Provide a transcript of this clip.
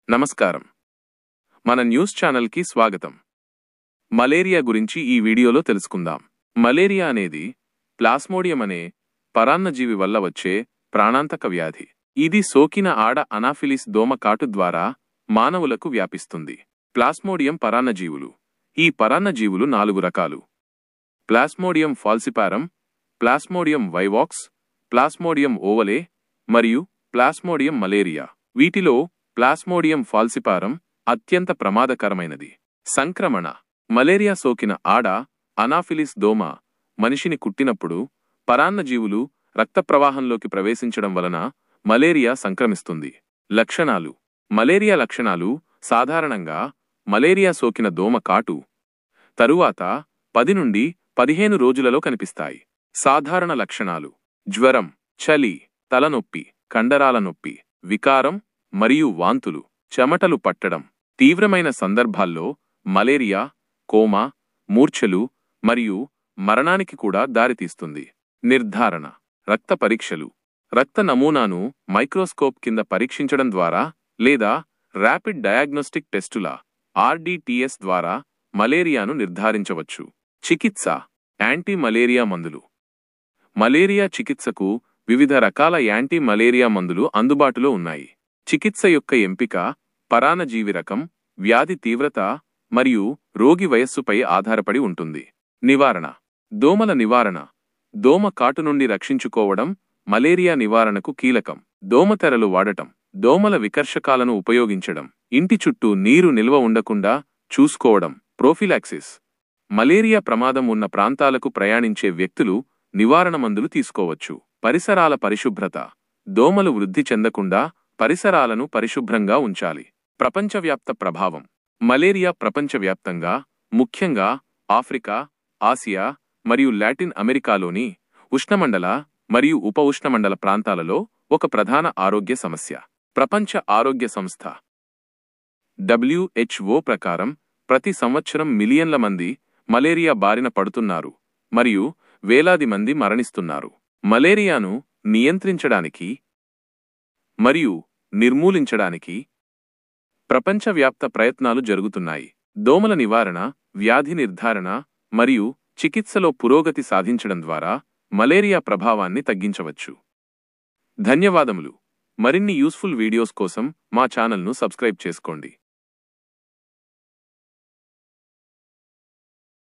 నమస్కారం. మన న్యూస్ ఛానల్కి స్వాగతం. మలేరియా గురించి ఈ వీడియోలో తెలుసుకుందాం. మలేరియా అనేది ప్లాస్మోడియం అనే పరాన్నజీవి వల్ల వచ్చే ప్రాణాంతక వ్యాధి. ఇది సోకిన ఆడ అనాఫిలిస్ దోమ కాటు ద్వారా మానవులకు వ్యాపిస్తుంది. ప్లాస్మోడియం పరాన్నజీవులు. ఈ పరాన్నజీవులు 4 రకాలు: Plasmodium falciparum, Plasmodium vivax, Plasmodium ovale మరియు ప్లాస్మోడియం మలేరియా. వీటిలో ప్లాస్మోడియం ఫాల్సిపారం అత్యంత ప్రమాదకరమైనది. సంక్రమణ: మలేరియా సోకిన ఆడ అనాఫిలిస్ దోమ మనిషిని కుట్టినప్పుడు పరాన్నజీవులు రక్త ప్రవాహంలోకి ప్రవేశించడం వలన మలేరియా సంక్రమిస్తుంది. లక్షణాలు: మలేరియా లక్షణాలు సాధారణంగా మలేరియా సోకిన దోమ కాటు తరువాత 10 నుండి 15 రోజులలో కనిపిస్తాయి. సాధారణ లక్షణాలు: జ్వరం, చలి, తలనొప్పి, కండరాల నొప్పి, వికారం మరియు వాంతులు, చెమటలు పట్టడం. తీవ్రమైన సందర్భాల్లో మలేరియా కోమా, మూర్ఛలు మరియు మరణానికి కూడా దారితీస్తుంది. నిర్ధారణ: రక్త పరీక్షలు. రక్త నమూనాను మైక్రోస్కోప్ కింద పరీక్షించడం ద్వారా లేదా ర్యాపిడ్ డయాగ్నోస్టిక్ టెస్టుల RDTS ద్వారా మలేరియాను నిర్ధారించవచ్చు. చికిత్స: యాంటీ మలేరియా మందులు. మలేరియా చికిత్సకు వివిధ రకాల యాంటీ మలేరియా మందులు అందుబాటులో ఉన్నాయి. చికిత్స యొక్క ఎంపిక పరాన్నజీవి రకం, వ్యాధి తీవ్రత మరియు రోగి వయస్సుపై ఆధారపడి ఉంటుంది. నివారణ: దోమల నివారణ. దోమ కాటు నుండి రక్షించుకోవడం మలేరియా నివారణకు కీలకం. దోమతెరలు వాడటం, దోమల వికర్షకాలను ఉపయోగించడం, ఇంటి చుట్టూ నీరు నిల్వ ఉండకుండా చూసుకోవడం. ప్రోఫిలాక్సిస్: మలేరియా ప్రమాదం ఉన్న ప్రాంతాలకు ప్రయాణించే వ్యక్తులు నివారణ మందులు తీసుకోవచ్చు. పరిసరాల పరిశుభ్రత. దోమలు వృద్ధి చెందకుండా పరిసరాలను పరిశుభ్రంగా ఉంచాలి. ప్రపంచవ్యాప్త ప్రభావం. మలేరియా ప్రపంచవ్యాప్తంగా, ముఖ్యంగా ఆఫ్రికా, ఆసియా మరియు లాటిన్ అమెరికాలోని ఉష్ణమండల మరియు ఉప ఉష్ణమండల ప్రాంతాలలో ఒక ప్రధాన ఆరోగ్య సమస్య. ప్రపంచ ఆరోగ్య సంస్థ WHO ప్రకారం ప్రతి సంవత్సరం మిలియన్ల మంది మలేరియా బారిన పడుతున్నారు మరియు వేలాది మంది మరణిస్తున్నారు. మలేరియాను నియంత్రించడానికి మరియు నిర్మూలించడానికి ప్రపంచవ్యాప్త ప్రయత్నాలు జరుగుతున్నాయి. దోమల నివారణ, వ్యాధి నిర్ధారణ మరియు చికిత్సలో పురోగతి సాధించడం ద్వారా మలేరియా ప్రభావాన్ని తగ్గించవచ్చు. ధన్యవాదములు. మరిన్ని యూస్ఫుల్ వీడియోస్ కోసం మా ఛానల్ను సబ్స్క్రైబ్ చేసుకోండి.